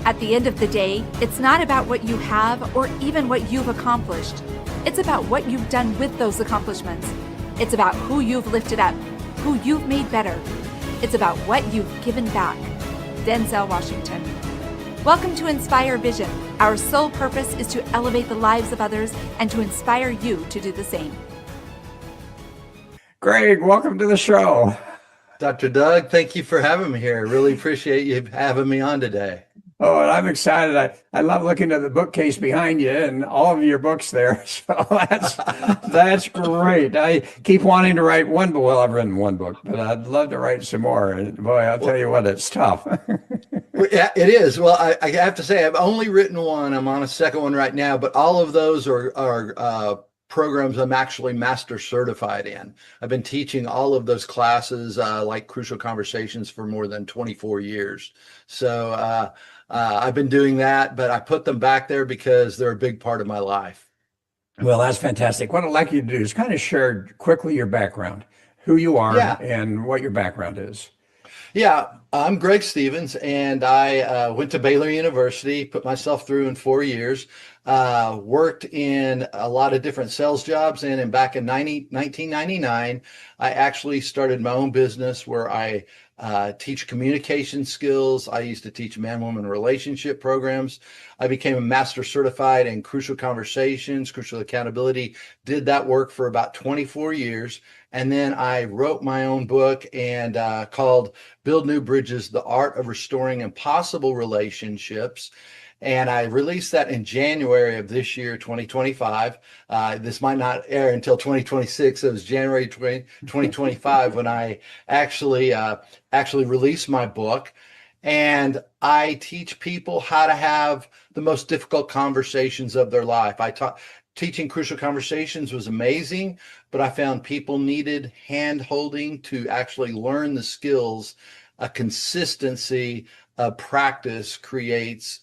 At the end of the day, it's not about what you have or even what you've accomplished. It's about what you've done with those accomplishments. It's about who you've lifted up, who you've made better. It's about what you've given back. Denzel Washington. Welcome to Inspire Vision. Our sole purpose is to elevate the lives of others and to inspire you to do the same. Greg, welcome to the show. Dr. Doug, thank you for having me here. I really appreciate you having me on today. Oh, and I'm excited. I love looking at the bookcase behind you and all of your books there. So that's great. I keep wanting to write one book. Well, I've written one book, but I'd love to write some more. And boy, I'll tell you what, it's tough. Yeah, it is. Well, I have to say, I've only written one. I'm on a second one right now, but all of those are programs I'm actually master certified in. I've been teaching all of those classes, like Crucial Conversations, for more than 24 years. So I've been doing that, but I put them back there because they're a big part of my life. Well, that's fantastic. What I'd like you to do is kind of share quickly your background, who you are, and what your background is. Yeah, I'm Greg Stevens, and I went to Baylor University, put myself through in 4 years, worked in a lot of different sales jobs, and back in 1999, I actually started my own business where I teach communication skills. I used to teach man-woman relationship programs. I became a master certified in Crucial Conversations, Crucial Accountability, did that work for about 24 years. And then I wrote my own book and called Build New Bridges, The Art of Restoring Impossible Relationships. And I released that in January of this year, 2025. This might not air until 2026. It was January 2025 when I actually released my book. And I teach people how to have the most difficult conversations of their life. Teaching Crucial Conversations was amazing, but I found people needed hand-holding to actually learn the skills. A consistency of practice creates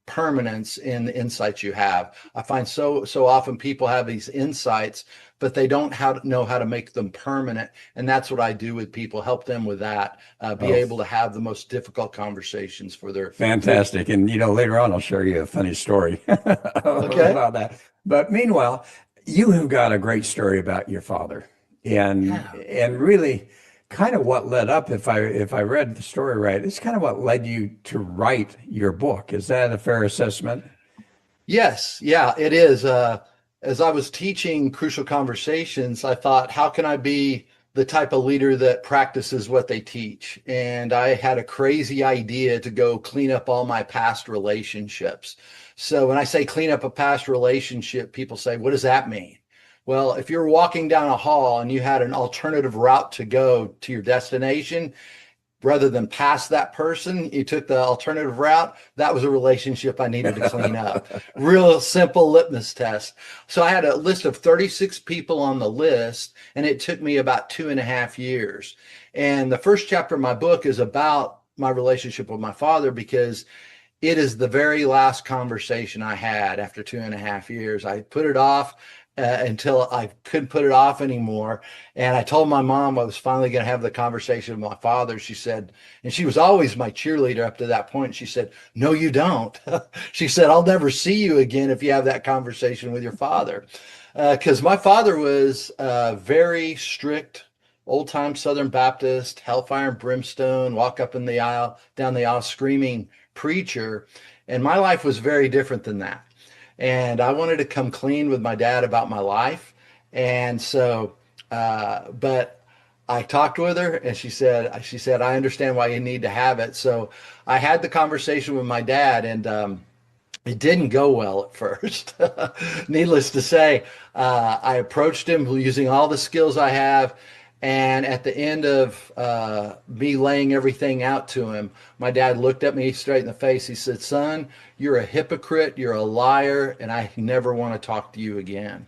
permanence in the insights you have. I find so often people have these insights, but they don't know how to make them permanent. And that's what I do with people, help them with that, be able to have the most difficult conversations for their... Fantastic. And, later on, I'll share you a funny story about that. But meanwhile, you have got a great story about your father and really kind of what led up, if I read the story right, it's kind of what led you to write your book. Is that a fair assessment? Yes. Yeah, it is. As I was teaching Crucial Conversations, I thought, how can I be the type of leader that practices what they teach? And I had a crazy idea to go clean up all my past relationships. So when I say clean up a past relationship, people say, what does that mean? Well, if you're walking down a hall and you had an alternative route to go to your destination, rather than pass that person, you took the alternative route. That was a relationship I needed to clean up. Real simple litmus test. So I had a list of 36 people on the list, and it took me about 2.5 years. And the first chapter of my book is about my relationship with my father, because it is the very last conversation I had after 2.5 years. I put it off until I couldn't put it off anymore. And I told my mom I was finally going to have the conversation with my father. She said, and she was always my cheerleader up to that point. She said, no, you don't. She said, I'll never see you again if you have that conversation with your father. Because my father was very strict, old-time Southern Baptist, hellfire and brimstone, walk up in the aisle, down the aisle screaming preacher. And my life was very different than that. And I wanted to come clean with my dad about my life. And so, but I talked with her and she said, I understand why you need to have it. So I had the conversation with my dad, and it didn't go well at first. Needless to say, I approached him using all the skills I have. And at the end of me laying everything out to him, my dad looked at me straight in the face. He said, son, you're a hypocrite, you're a liar, and I never want to talk to you again.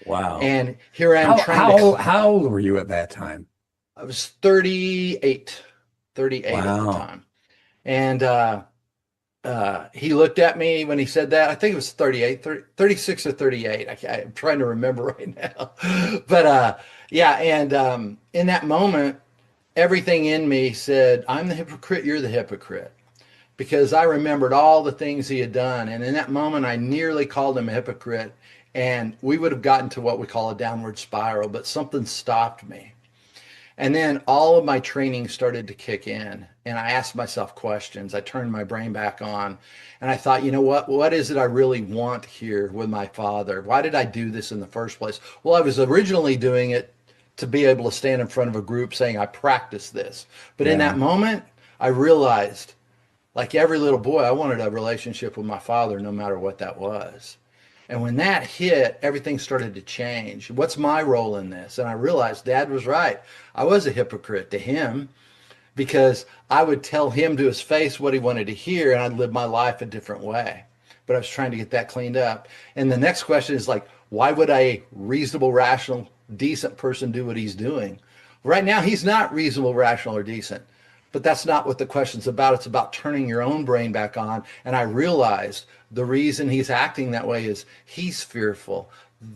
Wow. And here I am how old were you at that time? I was 38 wow. At the time. And he looked at me when he said that. I think it was 36 or 38. I'm trying to remember right now. But yeah, and in that moment, everything in me said, I'm the hypocrite, you're the hypocrite. because I remembered all the things he had done. And in that moment, I nearly called him a hypocrite, and we would have gotten to what we call a downward spiral, but something stopped me. And then all of my training started to kick in, and I asked myself questions. I turned my brain back on, and I thought, you know what is it I really want here with my father? Why did I do this in the first place? Well, I was originally doing it to be able to stand in front of a group saying I practiced this. But in that moment, I realized, like every little boy, I wanted a relationship with my father no matter what that was. And when that hit, everything started to change. What's my role in this? And I realized Dad was right. I was a hypocrite to him because I would tell him to his face what he wanted to hear, and I'd live my life a different way. But I was trying to get that cleaned up. And the next question is like, why would a reasonable, rational, decent person do what he's doing? Right now, he's not reasonable, rational, or decent. But that's not what the question's about. It's about turning your own brain back on. And I realized the reason he's acting that way is he's fearful.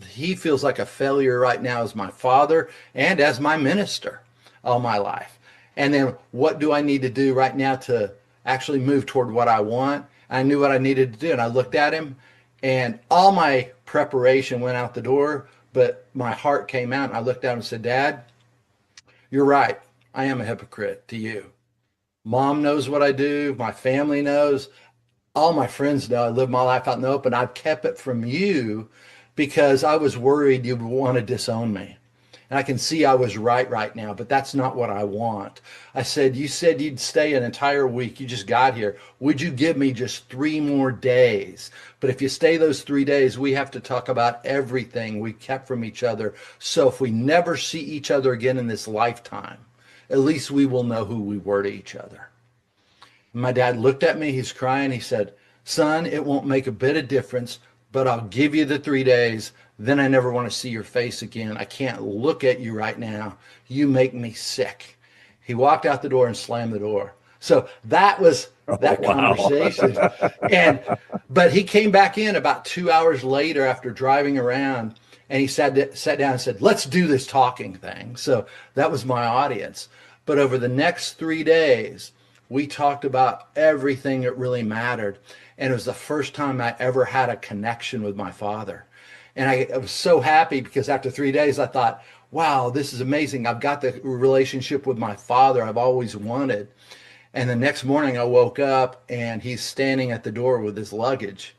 He feels like a failure right now as my father and as my minister all my life. And then what do I need to do right now to actually move toward what I want? I knew what I needed to do. And I looked at him, and all my preparation went out the door, but my heart came out, and I looked at him and said, Dad, you're right. I am a hypocrite to you. Mom knows what I do. My family knows. All my friends know I live my life out in the open. I've kept it from you because I was worried you would want to disown me. And I can see I was right now, but that's not what I want. I said, you said you'd stay an entire week. You just got here. Would you give me just 3 more days? But if you stay those 3 days, we have to talk about everything we kept from each other. So if we never see each other again in this lifetime, at least we will know who we were to each other. And my dad looked at me, he's crying. He said, son, it won't make a bit of difference, but I'll give you the 3 days. Then I never want to see your face again. I can't look at you right now. You make me sick. He walked out the door and slammed the door. So that was that conversation. But he came back in about 2 hours later after driving around, and he sat down and said, let's do this talking thing. So that was my audience. But over the next 3 days, we talked about everything that really mattered. And it was the first time I ever had a connection with my father. And I was so happy because after 3 days, I thought, wow, this is amazing. I've got the relationship with my father I've always wanted. And the next morning I woke up and he's standing at the door with his luggage.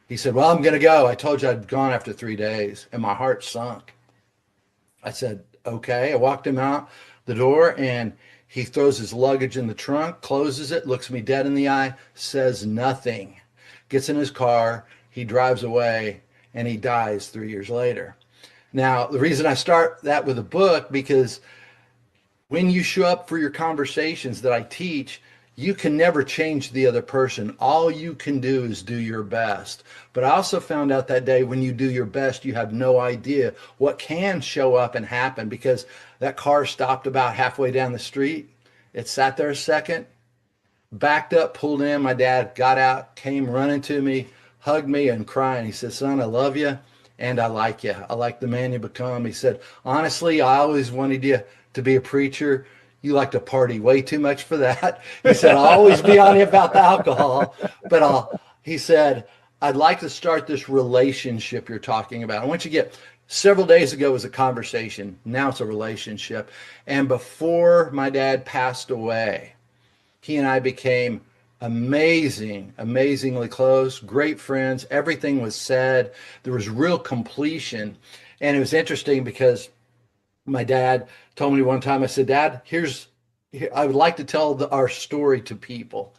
He said, well, I'm going to go. I told you I'd gone after 3 days. And my heart sunk. I said, okay. I walked him out the door, and he throws his luggage in the trunk, closes it, looks me dead in the eye, says nothing, gets in his car, he drives away, and he dies 3 years later. Now, the reason I start that with a book, because when you show up for your conversations that I teach, you can never change the other person. All you can do is do your best. But I also found out that day, when you do your best, you have no idea what can show up and happen, because that car stopped about halfway down the street. It sat there a second, backed up, pulled in. My dad got out, came running to me, hugged me and crying. He said, son, I love you and I like you. I like the man you become. He said, honestly, I always wanted you to be a preacher. You like to party way too much for that. He said, I'll always be on you about the alcohol, but he said, I'd like to start this relationship you're talking about. And once you get, several days ago was a conversation. Now it's a relationship. And before my dad passed away, he and I became amazingly close, great friends. Everything was said. There was real completion. And it was interesting because my dad told me one time, I said, Dad, I would like to tell our story to people.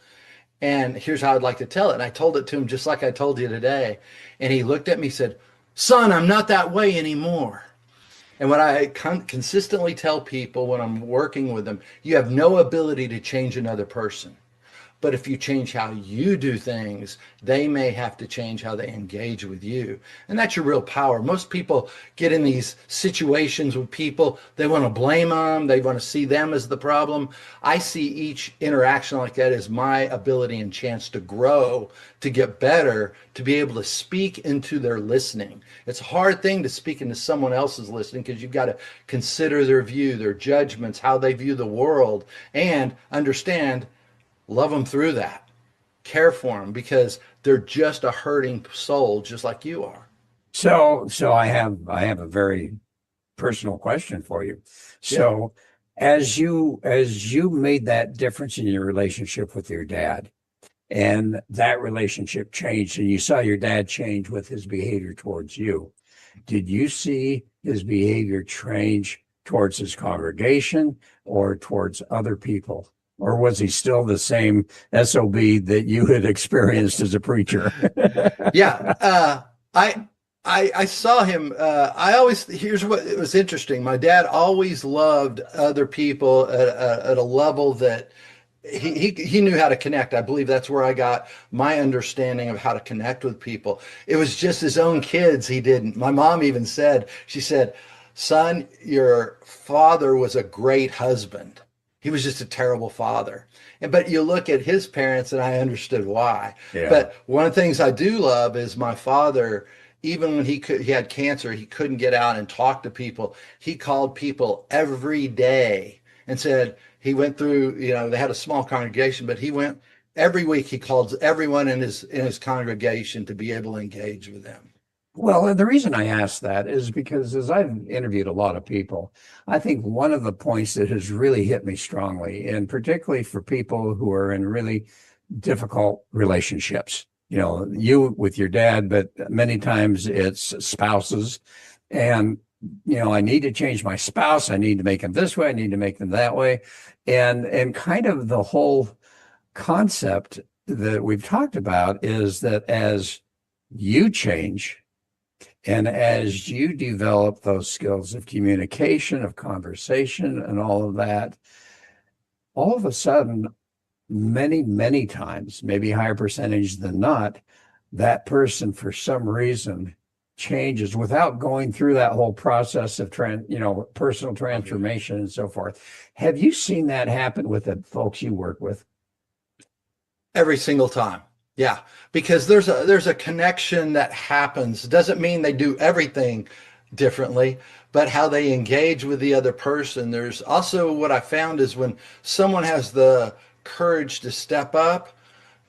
And here's how I'd like to tell it. And I told it to him just like I told you today. And he looked at me and said, son, I'm not that way anymore. And what I consistently tell people when I'm working with them, you have no ability to change another person. But if you change how you do things, they may have to change how they engage with you. And that's your real power. Most people get in these situations with people. They want to blame them. They want to see them as the problem. I see each interaction like that as my ability and chance to grow, to get better, to be able to speak into their listening. It's a hard thing to speak into someone else's listening because you've got to consider their view, their judgments, how they view the world, and understand, love them through that. care for them because they're just a hurting soul, just like you are. So I have a very personal question for you. Yeah. So as you made that difference in your relationship with your dad, and that relationship changed, and you saw your dad change with his behavior towards you, did you see his behavior change towards his congregation or towards other people? Or was he still the same SOB that you had experienced as a preacher? Yeah. I saw him. Here's what it was interesting. My dad always loved other people at a level that he knew how to connect. I believe that's where I got my understanding of how to connect with people. It was just his own kids he didn't. My mom even said, she said, "Son, your father was a great husband. He was just a terrible father." But you look at his parents, and I understood why. Yeah. But one of the things I do love is my father. Even when he had cancer, he couldn't get out and talk to people. He called people every day and said, he went through, they had a small congregation, but he went every week. He called everyone in his congregation to be able to engage with them. Well, and the reason I ask that is because as I've interviewed a lot of people, I think one of the points that has really hit me strongly, and particularly for people who are in really difficult relationships, you with your dad, but many times it's spouses. And, I need to change my spouse. I need to make them this way. I need to make them that way. And kind of the whole concept that we've talked about is that as you change, and as you develop those skills of communication, of conversation, and all of that, all of a sudden, many, many times, maybe higher percentage than not, that person for some reason changes without going through that whole process of personal transformation and so forth. Have you seen that happen with the folks you work with? Every single time. Yeah, because there's a connection that happens. Doesn't mean they do everything differently, but how they engage with the other person. There's also what I found is when someone has the courage to step up,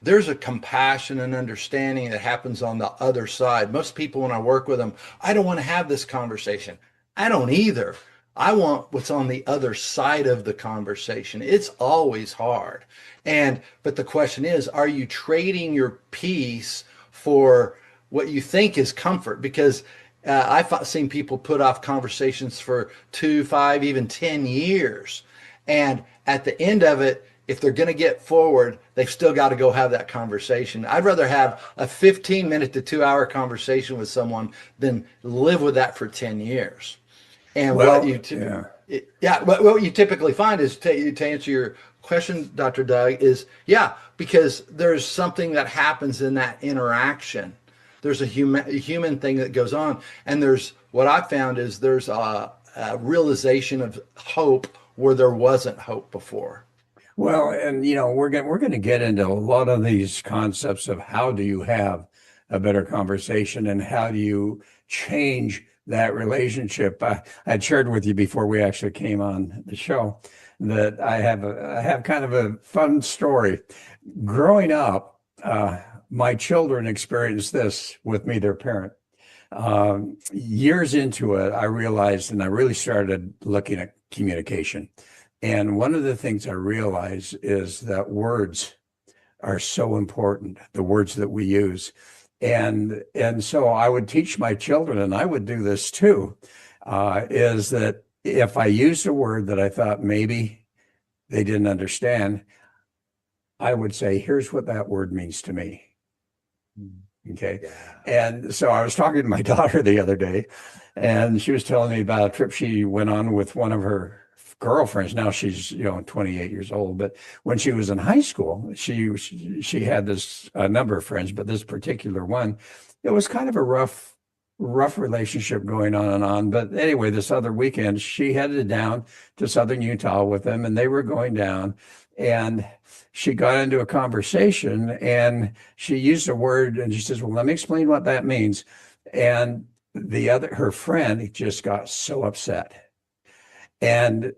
there's a compassion and understanding that happens on the other side. Most people, when I work with them, I don't want to have this conversation. I don't either. I want what's on the other side of the conversation. It's always hard. But the question is, are you trading your peace for what you think is comfort? Because I've seen people put off conversations for 2, 5, even 10 years. And at the end of it, if they're going to get forward, they've still got to go have that conversation. I'd rather have a 15-minute to 2-hour conversation with someone than live with that for 10 years. And what you typically find is, to answer your question, Dr. Doug, is because there's something that happens in that interaction. There's a human thing that goes on, and there's what I found is there's a realization of hope where there wasn't hope before. Well, and we're going to get into a lot of these concepts of how do you have a better conversation and how do you change that relationship. I had shared with you before we actually came on the show that I have kind of a fun story. Growing up, my children experienced this with me, their parent. Years into it, I realized, and I really started looking at communication. And one of the things I realize is that words are so important, the words that we use. And so I would teach my children, and I would do this too, is that if I used a word that I thought maybe they didn't understand, I would say, here's what that word means to me. Okay. Yeah. And so I was talking to my daughter the other day, and she was telling me about a trip she went on with one of her girlfriends. Now she's 28 years old, but when she was in high school, she had this number of friends, but this particular one, it was kind of a rough relationship going on and on. But anyway, this other weekend, she headed down to southern Utah with them, and they were going down, and she got into a conversation, and she used a word, and she says, "Well, let me explain what that means." And her friend just got so upset. And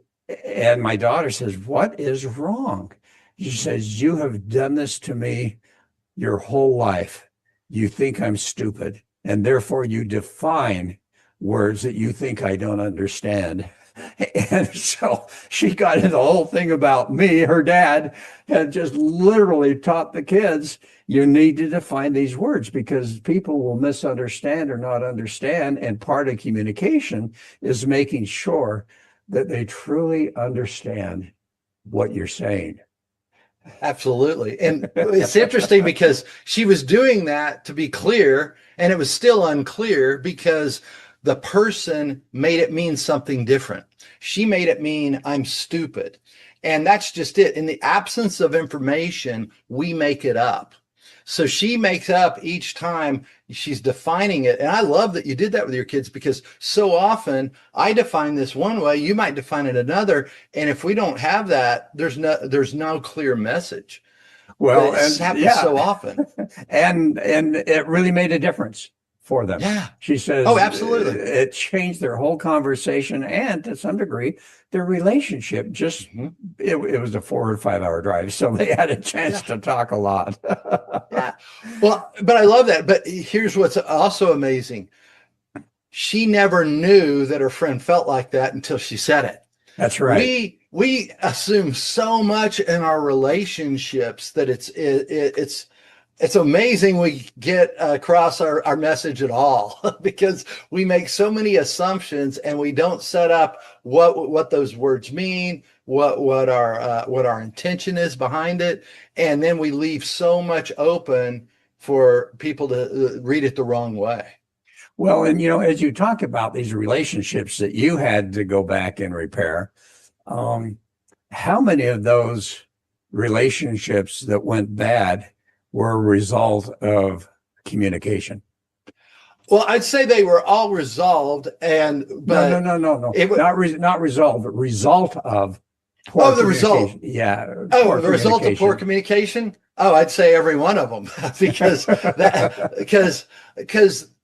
my daughter says, "What is wrong?" She says, "You have done this to me your whole life, you think I'm stupid, and therefore you define words that you think I don't understand. And so she got into the whole thing about me. Her dad had just literally taught the kids, you need to define these words because people will misunderstand or not understand. And part of communication is making sure that they truly understand what you're saying. Absolutely. And it's interesting because she was doing that to be clear, and it was still unclear because the person made it mean something different. She made it mean I'm stupid. And that's just it. In the absence of information, we make it up. So she makes up each time she's defining it. And I love that you did that with your kids because so often I define this one way, you might define it another. And if we don't have that, there's no clear message. Well, it happens so often. and it really made a difference for them. Yeah. She says, oh, absolutely. It changed their whole conversation and to some degree, their relationship. Just, it was a 4 or 5 hour drive. So they had a chance to talk a lot. Yeah. Well, but I love that. But here's what's also amazing. She never knew that her friend felt like that until she said it. That's right. We assume so much in our relationships that it's amazing we get across our message at all because we make so many assumptions and we don't set up what those words mean, what our intention is behind it, and then we leave so much open for people to read it the wrong way. Well, and as you talk about these relationships that you had to go back and repair, how many of those relationships that went bad were a result of communication? Well, I'd say they were all resolved, but no. It was not resolved, but result of poor the result. Yeah. The result of poor communication. Oh, I'd say every one of them because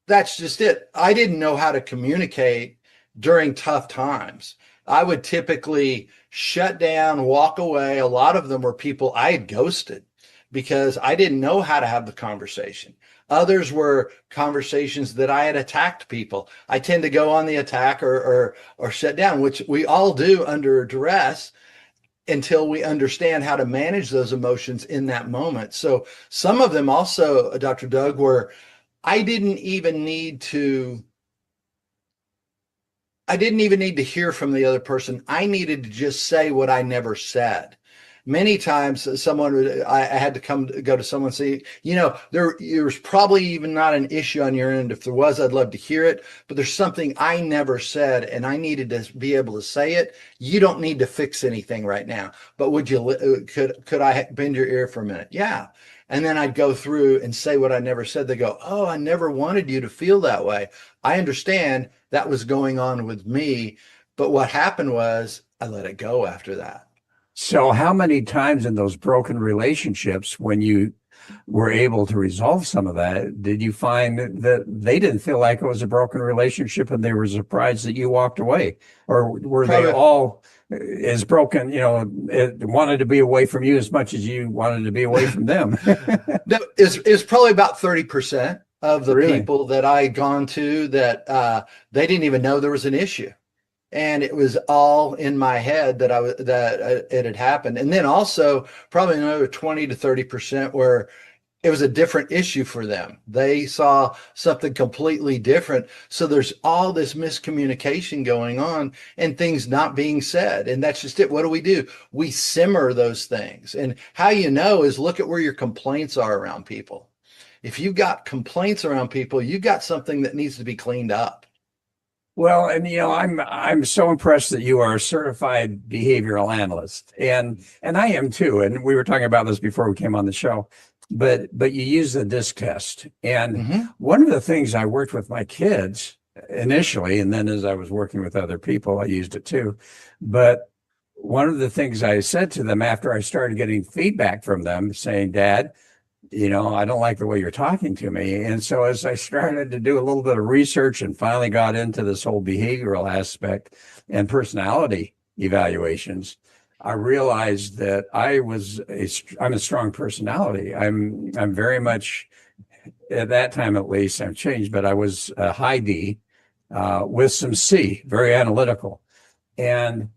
that's just it. I didn't know how to communicate during tough times. I would typically shut down, walk away. A lot of them were people I had ghosted because I didn't know how to have the conversation. Others were conversations that I had attacked people. I tend to go on the attack or shut down, which we all do under duress until we understand how to manage those emotions in that moment. So some of them also, Dr. Doug, were I didn't even need to hear from the other person. I needed to just say what I never said. Many times I had to go to someone and say, there's probably even not an issue on your end. If there was, I'd love to hear it, but there's something I never said and I needed to be able to say it. You don't need to fix anything right now, but could I bend your ear for a minute? Yeah. And then I'd go through and say what I never said. They go, oh, I never wanted you to feel that way. I understand that was going on with me, but what happened was I let it go after that. So how many times in those broken relationships, when you were able to resolve some of that, did you find that they didn't feel like it was a broken relationship and they were surprised that you walked away? Or were they all as broken, wanted to be away from you as much as you wanted to be away from them? It's probably about 30% of the people that I had gone to that they didn't even know there was an issue. And it was all in my head that it had happened. And then also probably another 20 to 30% where it was a different issue for them. They saw something completely different. So there's all this miscommunication going on and things not being said. And that's just it. What do? We simmer those things. And how you know is look at where your complaints are around people. If you've got complaints around people, you've got something that needs to be cleaned up. Well, and I'm so impressed that you are a certified behavioral analyst, and I am too. And we were talking about this before we came on the show, but you use the DISC test. And one of the things I worked with my kids initially, and then as I was working with other people, I used it too. But one of the things I said to them after I started getting feedback from them saying, Dad, I don't like the way you're talking to me. And so as I started to do a little bit of research and finally got into this whole behavioral aspect and personality evaluations, I realized that I'm a strong personality. I'm very much, at that time at least, I've changed, but I was a high D with some C, very analytical. And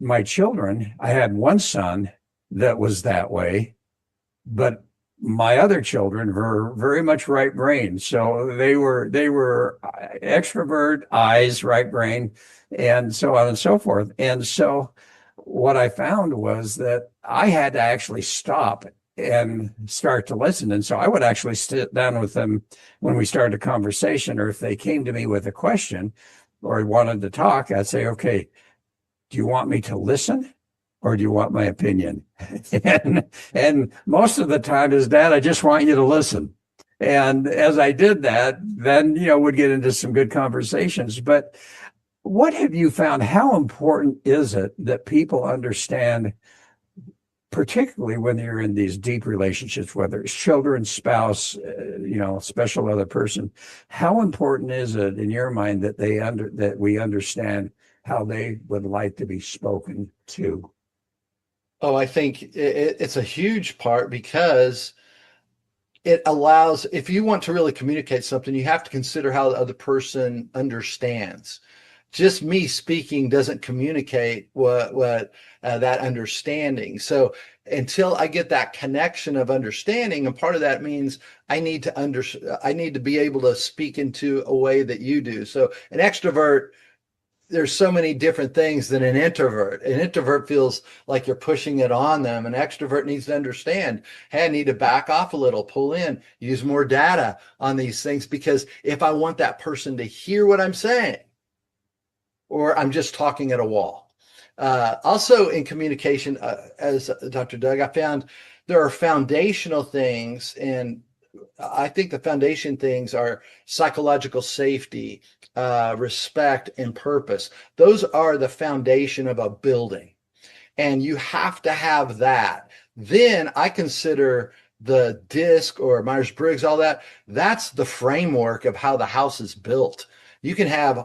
my children, I had one son that was that way, but my other children were very much right brain. So they were extrovert, eyes, right brain, and so on and so forth. And so what I found was that I had to actually stop and start to listen. And so I would actually sit down with them when we started a conversation, or if they came to me with a question or wanted to talk, I'd say, okay, do you want me to listen or do you want my opinion? And most of the time is, Dad, I just want you to listen. And as I did that, then, we'd get into some good conversations. But what have you found? How important is it that people understand, particularly when you're in these deep relationships, whether it's children, spouse, special other person, how important is it in your mind that that we understand how they would like to be spoken to? Oh, I think it's a huge part, because it allows, if you want to really communicate something, you have to consider how the other person understands. Just me speaking doesn't communicate what that understanding. So until I get that connection of understanding, and part of that means I need to be able to speak into a way that you do. So an extrovert, there's so many different things than an introvert. An introvert feels like you're pushing it on them. An extrovert needs to understand, hey, I need to back off a little, pull in, use more data on these things, because if I want that person to hear what I'm saying, or I'm just talking at a wall. Also in communication, as Dr. Doug, I found there are foundational things, and I think the foundation things are psychological safety, respect, and purpose. Those are the foundation of a building, and you have to have that. Then I consider the DISC or Myers-Briggs, all that, that's the framework of how the house is built. You can have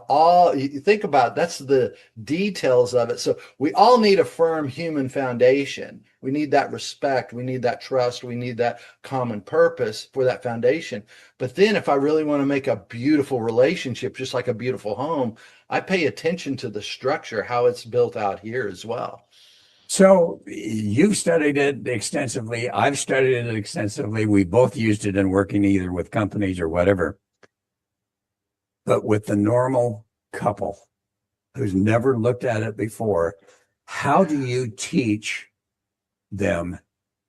you think about it, that's the details of it. So we all need a firm human foundation. We need that respect. We need that trust. We need that common purpose for that foundation. But then if I really want to make a beautiful relationship, just like a beautiful home, I pay attention to the structure, how it's built out here as well. So you've studied it extensively. I've studied it extensively. We both used it in working either with companies or whatever. But with the normal couple who's never looked at it before, how do you teach them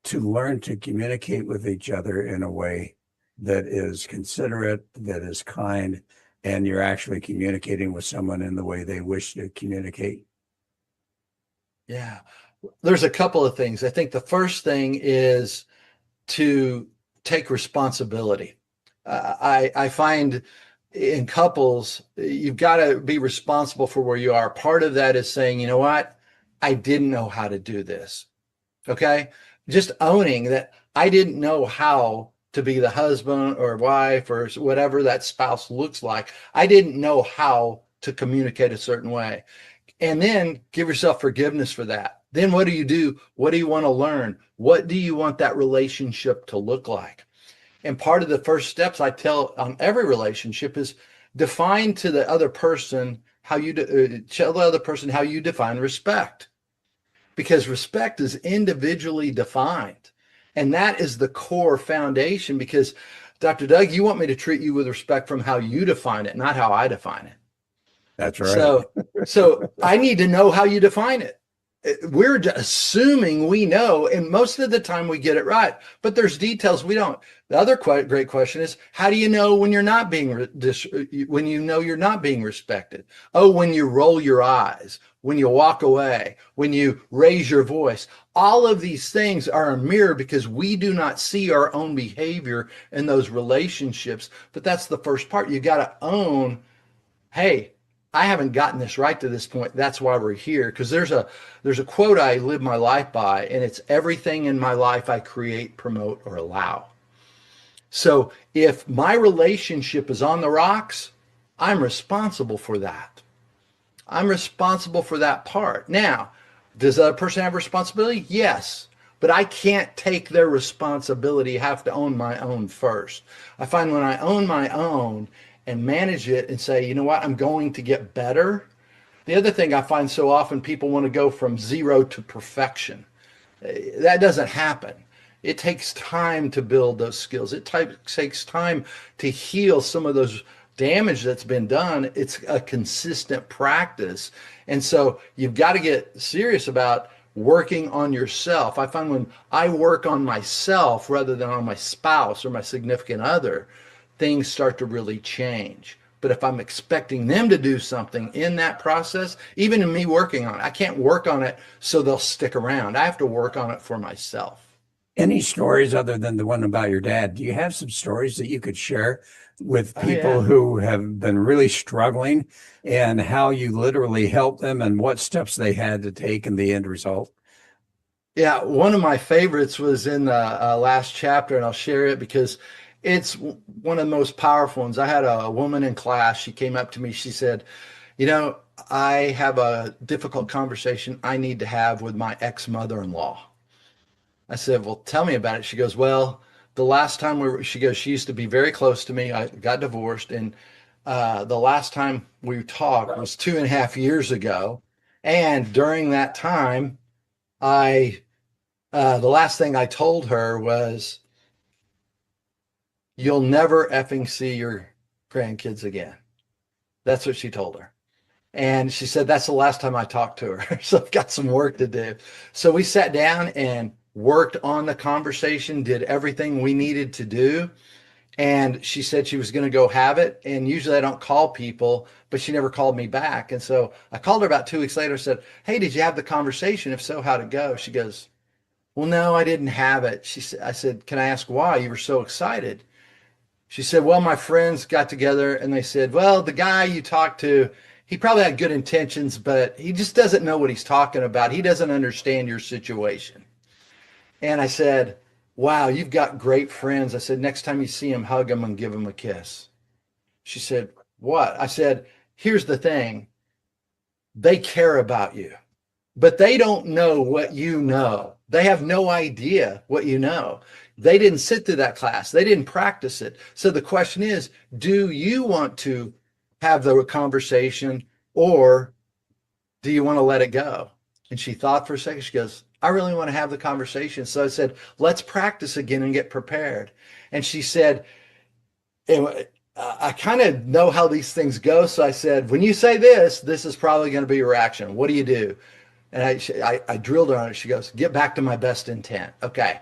to learn to communicate with each other in a way that is considerate, that is kind, and you're actually communicating with someone in the way they wish to communicate? Yeah, there's a couple of things. I think the first thing is to take responsibility. I find in couples, you've got to be responsible for where you are. Part of that is saying, you know what? I didn't know how to do this. Okay. Just owning that I didn't know how to be the husband or wife or whatever that spouse looks like. I didn't know how to communicate a certain way. And then give yourself forgiveness for that. Then what do you do? What do you want to learn? What do you want that relationship to look like? And part of the first steps I tell on every relationship is define to the other person how you tell the other person how you define respect, because respect is individually defined, and that is the core foundation. Because Dr. Doug, you want me to treat you with respect from how you define it, not how I define it. That's right. So I need to know how you define it. We're assuming we know, and most of the time we get it right, but there's details we don't. The other great question is, how do you know when you're not being when you know you're not being respected? Oh, when you roll your eyes, when you walk away, when you raise your voice. All of these things are a mirror, because we do not see our own behavior in those relationships. But that's the first part. You got to own, hey, I haven't gotten this right to this point. That's why we're here. Because there's a quote I live my life by, and it's everything in my life I create, promote, or allow. So if my relationship is on the rocks, I'm responsible for that. I'm responsible for that part. Now, Does that person have responsibility? Yes. But I can't take their responsibility. I have to own my own first. I find when I own my own and manage it and say, you know what, I'm going to get better. The other thing I find so often people want to go from zero to perfection. That doesn't happen. It takes time to build those skills. It takes time to heal some of those damage that's been done. It's a consistent practice. And so you've got to get serious about working on yourself. I find when I work on myself rather than on my spouse or my significant other, things start to really change. But if I'm expecting them to do something in that process, even in me working on it, I can't work on it so they'll stick around. I have to work on it for myself. Any stories other than the one about your dad? Do you have some stories that you could share with people who have been really struggling and how you literally helped them and what steps they had to take in the end result? Yeah, one of my favorites was in the last chapter, and I'll share it because it's one of the most powerful ones. I had a woman in class. She came up to me. She said, you know, I have a difficult conversation I need to have with my ex-mother-in-law. I said, well, tell me about it. She goes, well, the last time she goes, she used to be very close to me. I got divorced. And the last time we talked was 2.5 years ago. And during that time, the last thing I told her was, you'll never effing see your grandkids again. That's what she told her. And she said, that's the last time I talked to her. So I've got some work to do. So we sat down and worked on the conversation, did everything we needed to do. And she said she was going to go have it. And usually I don't call people, but she never called me back. And so I called her about 2 weeks later, said, hey, did you have the conversation? If so, how'd it go? She goes, well, no, I didn't have it. I said, can I ask why? You were so excited. She said, well, my friends got together and they said, well, the guy you talked to, he probably had good intentions, but he just doesn't know what he's talking about. He doesn't understand your situation. And I said, wow, you've got great friends. I said, next time you see him, hug him and give him a kiss. She said, what? I said, here's the thing. They care about you, but they don't know what you know. They have no idea what you know. They didn't sit through that class. They didn't practice it. So the question is, do you want to have the conversation or do you want to let it go? And she thought for a second. She goes, I really want to have the conversation. So I said, let's practice again and get prepared. And she said, I kind of know how these things go. So I said, when you say this is probably going to be your reaction. What do you do? And I drilled her on it. She goes, get back to my best intent. Okay.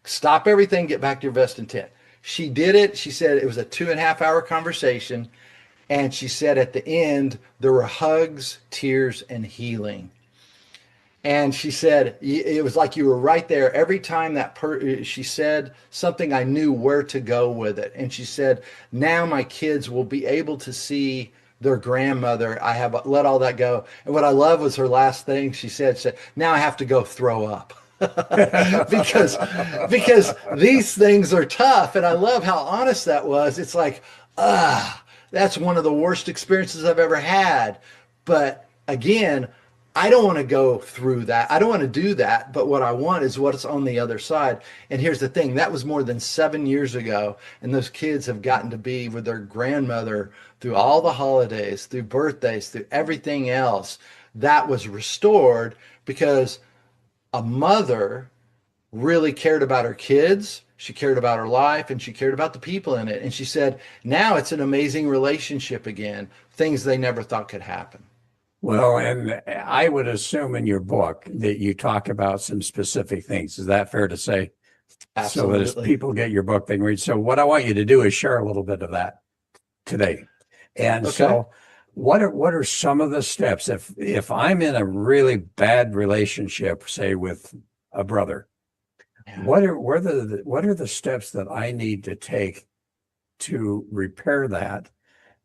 Stop everything. Get back to your best intent. She did it. She said it was a 2.5-hour conversation. And she said at the end, there were hugs, tears, and healing. And she said, it was like you were right there. Every time she said something, I knew where to go with it. And she said, now my kids will be able to see their grandmother. I have let all that go. And what I love was her last thing she said, now I have to go throw up. because these things are tough. And I love how honest that was. It's like, that's one of the worst experiences I've ever had. But again, I don't want to go through that. I don't want to do that. But what I want is what's on the other side. And here's the thing. That was more than 7 years ago. And those kids have gotten to be with their grandmother through all the holidays, through birthdays, through everything else. That was restored because a mother really cared about her kids. She cared about her life and she cared about the people in it. And she said, now it's an amazing relationship again, things they never thought could happen. Well, and I would assume in your book that you talk about some specific things. Is that fair to say? Absolutely. So that as people get your book, they can read. So what I want you to do is share a little bit of that today. And so what are some of the steps if I'm in a really bad relationship, say with a brother, what are the steps that I need to take to repair that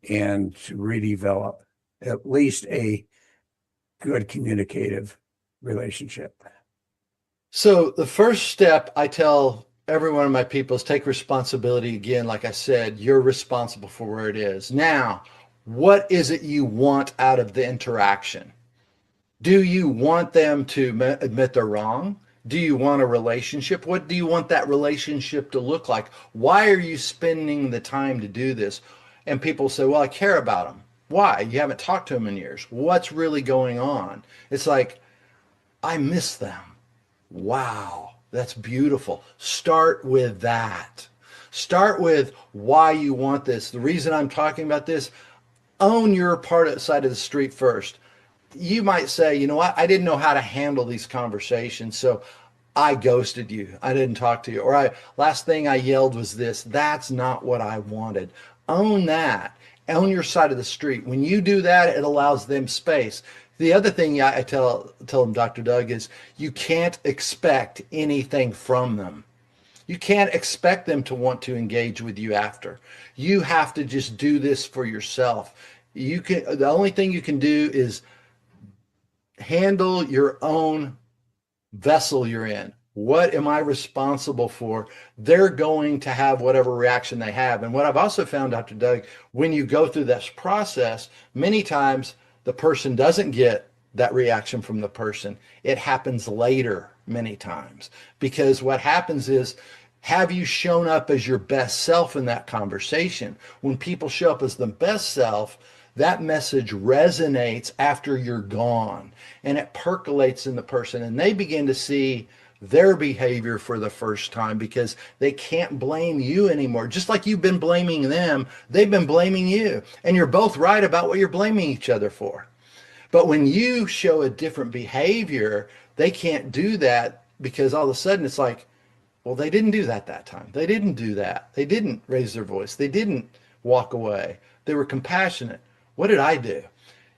and to redevelop at least a good communicative relationship? So the first step I tell every one of my people is take responsibility. Again, like I said, you're responsible for where it is. Now, what is it you want out of the interaction? Do you want them to admit they're wrong? Do you want a relationship? What do you want that relationship to look like? Why are you spending the time to do this? And people say, well, I care about them. Why? You haven't talked to them in years. What's really going on? It's like, I miss them. Wow, that's beautiful. Start with that. Start with why you want this. The reason I'm talking about this, own your part of the side of the street first. You might say, you know what, I didn't know how to handle these conversations, so I ghosted you. I didn't talk to you. Or last thing I yelled was this. That's not what I wanted. Own that. Own your side of the street. When you do that, it allows them space. The other thing I tell them, Dr. Doug, is you can't expect anything from them. You can't expect them to want to engage with you after. You have to just do this for yourself. The only thing you can do is handle your own vessel you're in. What am I responsible for? They're going to have whatever reaction they have. And what I've also found, Dr. Doug, when you go through this process, many times the person doesn't get that reaction from the person. It happens later many times, because what happens is, have you shown up as your best self in that conversation? When people show up as the best self, that message resonates after you're gone, and it percolates in the person, and they begin to see their behavior for the first time, because they can't blame you anymore. Just like you've been blaming them, they've been blaming you, and you're both right about what you're blaming each other for. But when you show a different behavior, they can't do that, because all of a sudden it's like, well, they didn't do that time. They didn't do that. They didn't raise their voice. They didn't walk away. They were compassionate. What did I do?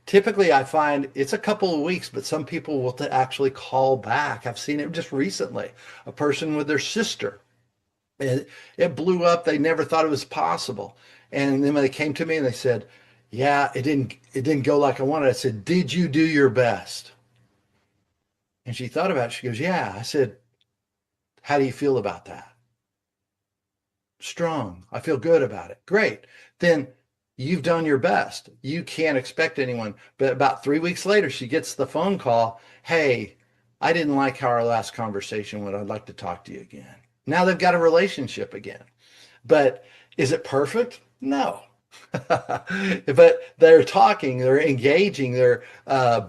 Typically, I find it's a couple of weeks, but some people will actually call back. I've seen it just recently. A person with their sister. It blew up. They never thought it was possible. And then when they came to me and they said, yeah, it didn't go like I wanted. I said, did you do your best? And she thought about it. She goes, yeah. I said, how do you feel about that? Strong. I feel good about it. Great. Then you've done your best. You can't expect anyone. But about 3 weeks later, she gets the phone call. Hey, I didn't like how our last conversation went. I'd like to talk to you again. Now they've got a relationship again. But is it perfect? No. But they're talking, they're engaging, they're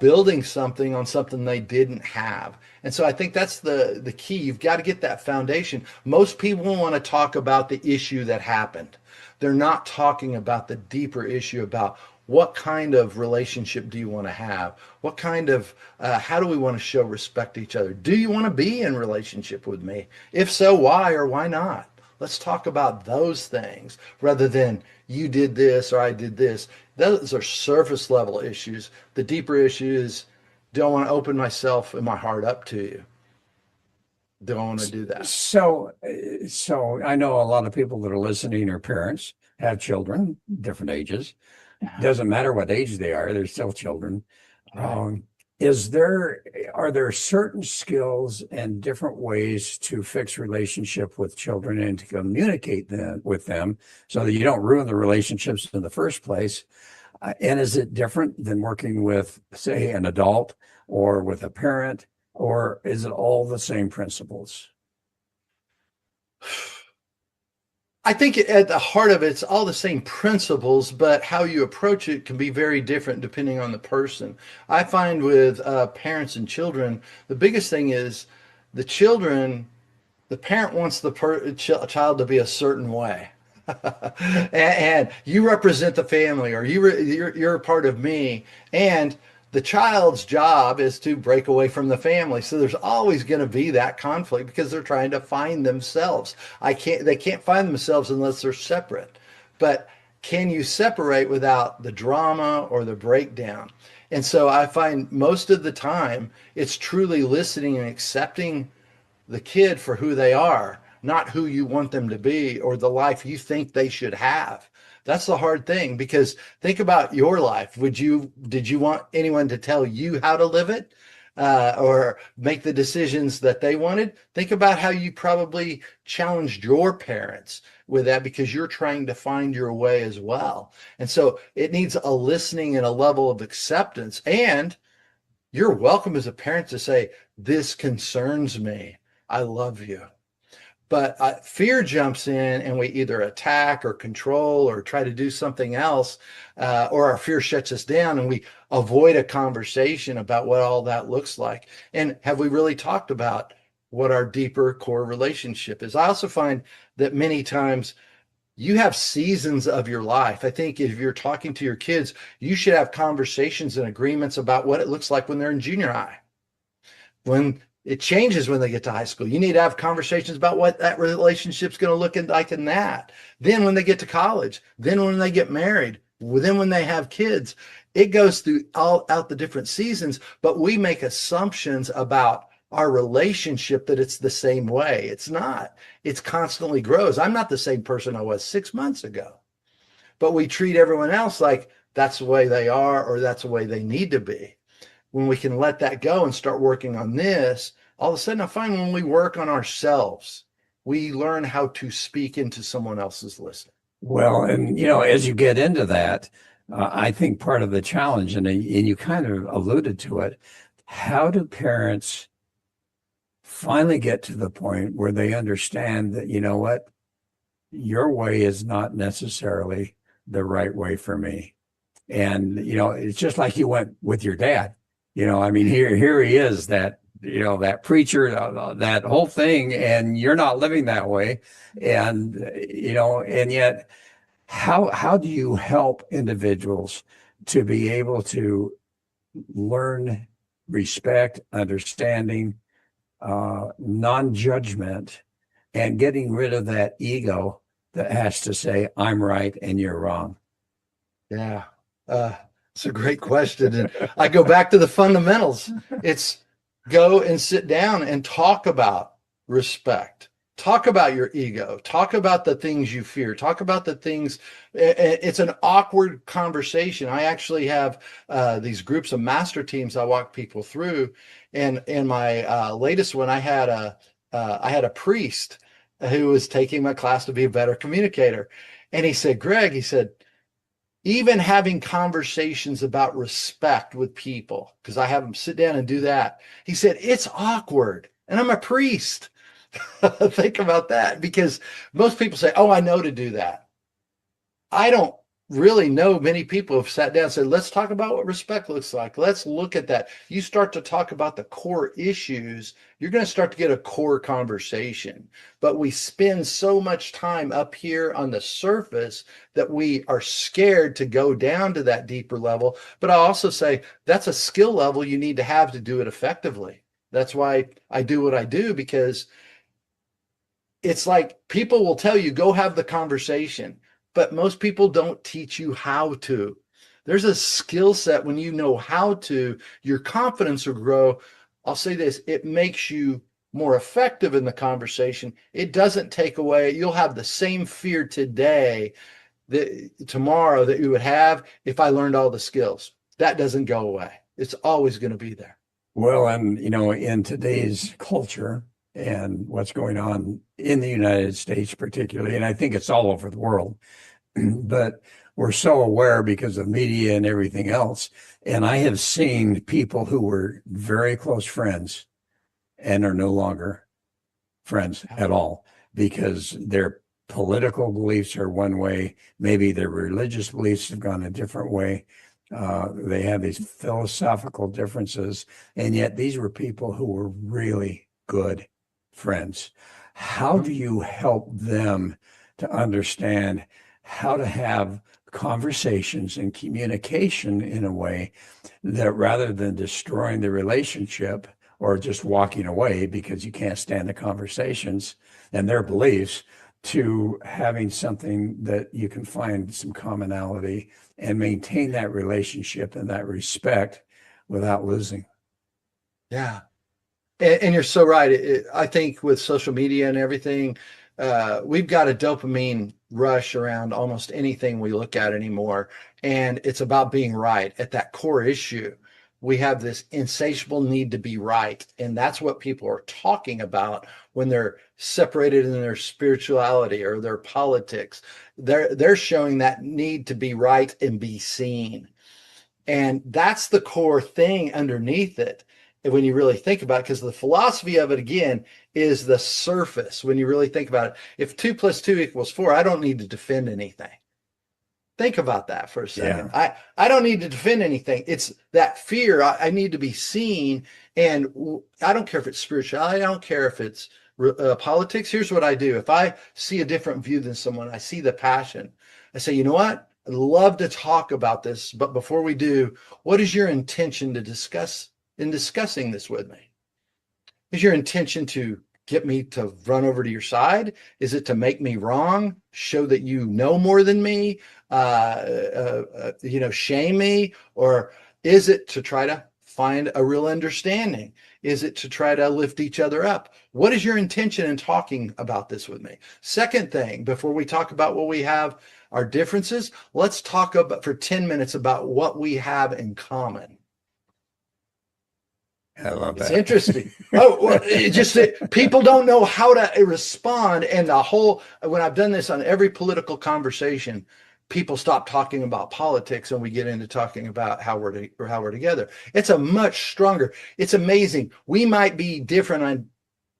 building something on something they didn't have. And so I think that's the key. You've got to get that foundation. Most people want to talk about the issue that happened. They're not talking about the deeper issue about what kind of relationship do you want to have? What kind of, how do we want to show respect to each other? Do you want to be in relationship with me? If so, why or why not? Let's talk about those things rather than you did this or I did this. Those are surface level issues. The deeper issue is, do I want to open myself and my heart up to you? Do I want to do that? So I know a lot of people that are listening are parents, have children, different ages. Doesn't matter what age they are, they're still children. Right. Are there certain skills and different ways to fix relationship with children and to communicate with them so that you don't ruin the relationships in the first place? And is it different than working with, say, an adult or with a parent, or is it all the same principles? I think at the heart of it's all the same principles, but how you approach it can be very different depending on the person. I find with parents and children, the biggest thing is the parent wants the child to be a certain way. and you represent the family, or you're a part of me, and the child's job is to break away from the family. So there's always going to be that conflict because they're trying to find themselves. They can't find themselves unless they're separate. But can you separate without the drama or the breakdown? And so I find most of the time it's truly listening and accepting the kid for who they are, not who you want them to be or the life you think they should have. That's the hard thing, because think about your life. Did you want anyone to tell you how to live it or make the decisions that they wanted? Think about how you probably challenged your parents with that, because you're trying to find your way as well. And so it needs a listening and a level of acceptance. And you're welcome as a parent to say, this concerns me. I love you. But fear jumps in and we either attack or control or try to do something else, or our fear shuts us down and we avoid a conversation about what all that looks like. And have we really talked about what our deeper core relationship is? I also find that many times you have seasons of your life. I think if you're talking to your kids, you should have conversations and agreements about what it looks like when they're in junior high. When it changes when they get to high school, you need to have conversations about what that relationship's going to look like in that. Then when they get to college, then when they get married, then when they have kids, it goes through all out the different seasons, but we make assumptions about our relationship that it's the same way. It's not. It's constantly grows. I'm not the same person I was 6 months ago, but we treat everyone else like that's the way they are or that's the way they need to be. When we can let that go and start working on this, all of a sudden I find when we work on ourselves, we learn how to speak into someone else's listening. Well, and as you get into that, I think part of the challenge, and you kind of alluded to it, how do parents finally get to the point where they understand that, what, your way is not necessarily the right way for me. And, it's just like you went with your dad. I mean, here he is, that preacher, that whole thing, and you're not living that way. And, and yet how do you help individuals to be able to learn respect, understanding, non-judgment, and getting rid of that ego that has to say, I'm right and you're wrong? Yeah. It's a great question. And I go back to the fundamentals. It's go and sit down and talk about respect. Talk about your ego. Talk about the things you fear. Talk about the things. It's an awkward conversation. I actually have these groups of master teams I walk people through. And in my latest one, I had a priest who was taking my class to be a better communicator. And he said, Greg, he said, even having conversations about respect with people, because I have them sit down and do that. He said, it's awkward. And I'm a priest. Think about that, because most people say, oh, I know to do that. I don't really know many people have sat down and said, let's talk about what respect looks like. Let's look at that. You start to talk about the core issues, you're going to start to get a core conversation. But we spend so much time up here on the surface that we are scared to go down to that deeper level. But I also say that's a skill level you need to have to do it effectively. That's why I do what I do, because it's like people will tell you, go have the conversation. But most people don't teach you how to. There's a skill set when you know how to, your confidence will grow. I'll say this, it makes you more effective in the conversation. It doesn't take away, you'll have the same fear today, tomorrow that you would have if I learned all the skills. That doesn't go away. It's always going to be there. Well, and in today's culture and what's going on in the United States particularly, and I think it's all over the world, but we're so aware because of media and everything else. And I have seen people who were very close friends and are no longer friends at all because their political beliefs are one way, maybe their religious beliefs have gone a different way. They have these philosophical differences, and yet these were people who were really good friends. How do you help them to understand how to have conversations and communication in a way that, rather than destroying the relationship or just walking away because you can't stand the conversations and their beliefs, to having something that you can find some commonality and maintain that relationship and that respect without losing? Yeah. And you're so right. I think with social media and everything, we've got a dopamine rush around almost anything we look at anymore. And it's about being right at that core issue. We have this insatiable need to be right. And that's what people are talking about when they're separated in their spirituality or their politics. They're showing that need to be right and be seen. And that's the core thing underneath it when you really think about it, because the philosophy of it, again, is the surface. When you really think about it, if 2 + 2 = 4, I don't need to defend anything. Think about that for a second. Yeah. I don't need to defend anything. It's that fear. I need to be seen. And I don't care if it's spirituality. I don't care if it's politics. Here's what I do. If I see a different view than someone, I see the passion. I say, you know what? I'd love to talk about this. But before we do, what is your intention to discuss in discussing this with me? Is your intention to get me to run over to your side? Is it to make me wrong? Show that you know more than me? Shame me? Or is it to try to find a real understanding? Is it to try to lift each other up? What is your intention in talking about this with me? Second thing, before we talk about what we have, our differences, let's talk about for 10 minutes about what we have in common. I love that. It's interesting. People don't know how to respond. And when I've done this on every political conversation, people stop talking about politics and we get into talking about how we're together. It's a much stronger. It's amazing. We might be different on,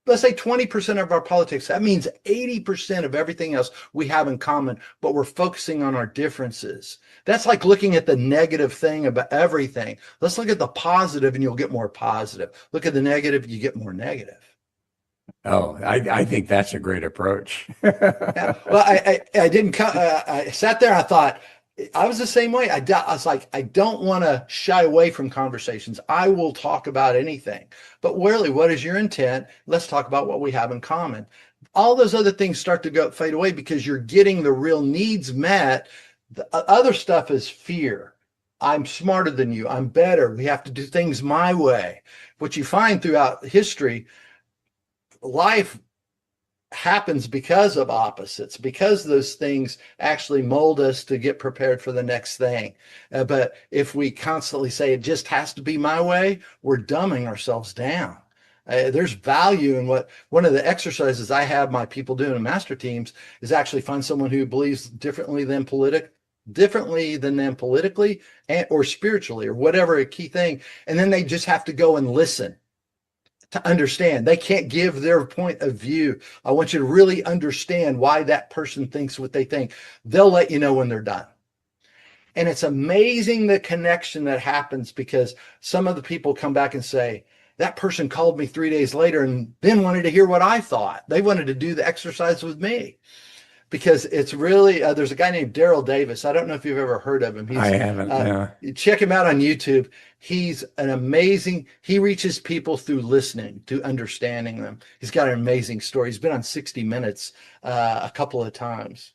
let's say 20% of our politics. That means 80% of everything else we have in common, but we're focusing on our differences. That's like looking at the negative thing about everything. Let's look at the positive and you'll get more positive. Look at the negative, you get more negative. Oh, I think that's a great approach. Yeah. Well, I didn't, I sat there, I thought, I was the same way. I was like, I don't want to shy away from conversations. I will talk about anything. But really, what is your intent? Let's talk about what we have in common. All those other things start to fade away because you're getting the real needs met. The other stuff is fear. I'm smarter than you. I'm better. We have to do things my way. What you find throughout history, life happens because of opposites, because those things actually mold us to get prepared for the next thing. But if we constantly say it just has to be my way, we're dumbing ourselves down. There's value in one of the exercises I have my people doing in master teams is actually find someone who believes differently than them politically or spiritually or whatever a key thing. And then they just have to go and listen to understand. They can't give their point of view. I want you to really understand why that person thinks what they think. They'll let you know when they're done. And it's amazing the connection that happens because some of the people come back and say, that person called me 3 days later and then wanted to hear what I thought. They wanted to do the exercise with me. Because it's really, there's a guy named Daryl Davis. I don't know if you've ever heard of him. I haven't. No. Check him out on YouTube. He's he reaches people through listening, to understanding them. He's got an amazing story. He's been on 60 Minutes a couple of times.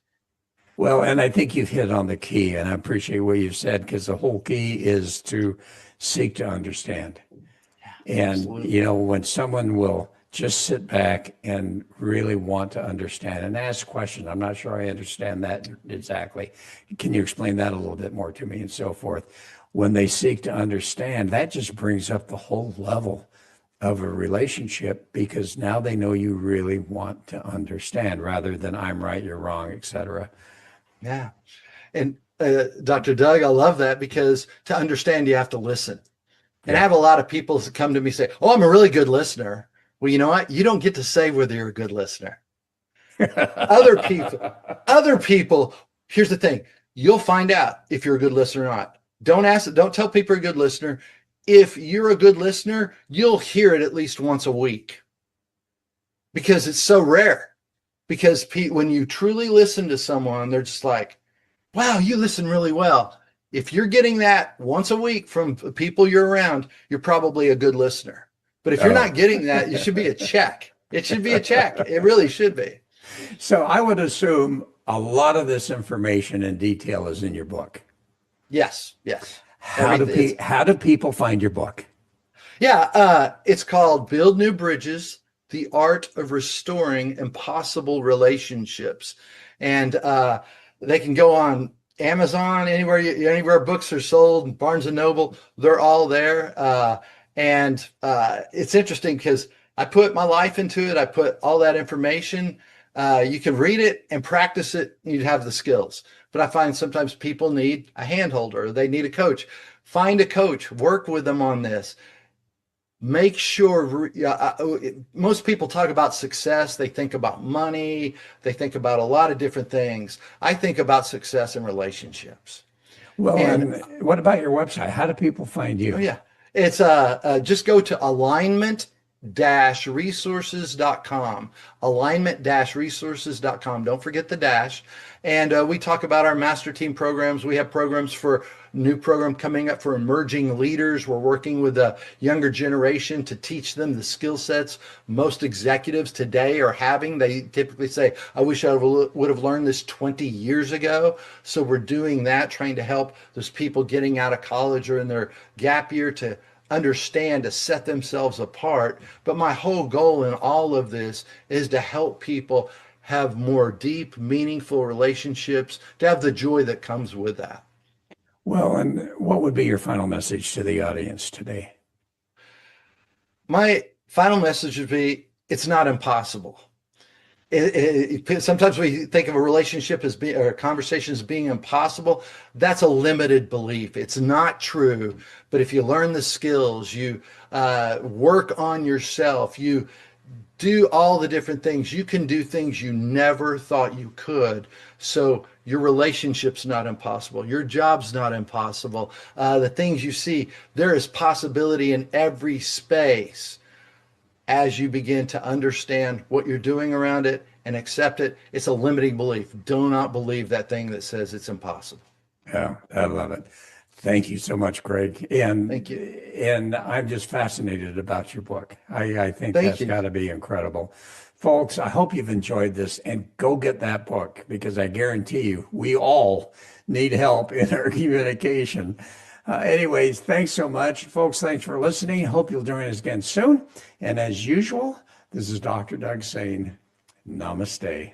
Well, and I think you've hit on the key, and I appreciate what you've said because the whole key is to seek to understand. And, Absolutely. When someone will just sit back and really want to understand and ask questions. I'm not sure I understand that exactly. Can you explain that a little bit more to me and so forth? When they seek to understand, that just brings up the whole level of a relationship because now they know you really want to understand rather than I'm right, you're wrong, etc. Yeah. And Dr. Doug, I love that because to understand, you have to listen. And I have a lot of people that come to me and say, oh, I'm a really good listener. Well, you know what? You don't get to say whether you're a good listener. Other people, here's the thing. You'll find out if you're a good listener or not. Don't tell people you're a good listener. If you're a good listener, you'll hear it at least once a week because it's so rare. Because when you truly listen to someone, they're just like, wow, you listen really well. If you're getting that once a week from people you're around, you're probably a good listener. But if you're not getting that, it should be a check. It should be a check. It really should be. So I would assume a lot of this information and detail is in your book. Yes. How do people find your book? Yeah, it's called Build New Bridges, The Art of Restoring Impossible Relationships. And they can go on Amazon, anywhere books are sold, Barnes and Noble, they're all there. And it's interesting because I put my life into it. I put all that information. You can read it and practice it, and you'd have the skills. But I find sometimes people need a handholder, or they need a coach. Find a coach, work with them on this. Make sure, most people talk about success. They think about money. They think about a lot of different things. I think about success in relationships. Well, and what about your website? How do people find you? Oh, yeah. It's just go to alignment-resources.com. Alignment-resources.com. Don't forget the dash. And we talk about our master team programs. We have programs for new program coming up for emerging leaders. We're working with the younger generation to teach them the skill sets most executives today are having. They typically say, I wish I would have learned this 20 years ago. So we're doing that, trying to help those people getting out of college or in their gap year to understand, to set themselves apart. But my whole goal in all of this is to help people have more deep, meaningful relationships, to have the joy that comes with that. Well, and what would be your final message to the audience today? My final message would be, it's not impossible. Sometimes we think of a relationship as being, or a conversation as being impossible. That's a limited belief. It's not true. But if you learn the skills, you work on yourself, you do all the different things, you can do things you never thought you could. So your relationship's not impossible. Your job's not impossible. The things you see, there is possibility in every space. As you begin to understand what you're doing around it and accept it, it's a limiting belief. Do not believe that thing that says it's impossible. Yeah, I love it. Thank you so much, Greg. And Thank you. And I'm just fascinated about your book. I think Thank that's you. got to be incredible. Folks, I hope you've enjoyed this, and go get that book, because I guarantee you, we all need help in our communication. Anyways, thanks so much. Folks, thanks for listening. Hope you'll join us again soon. And as usual, this is Dr. Doug saying namaste.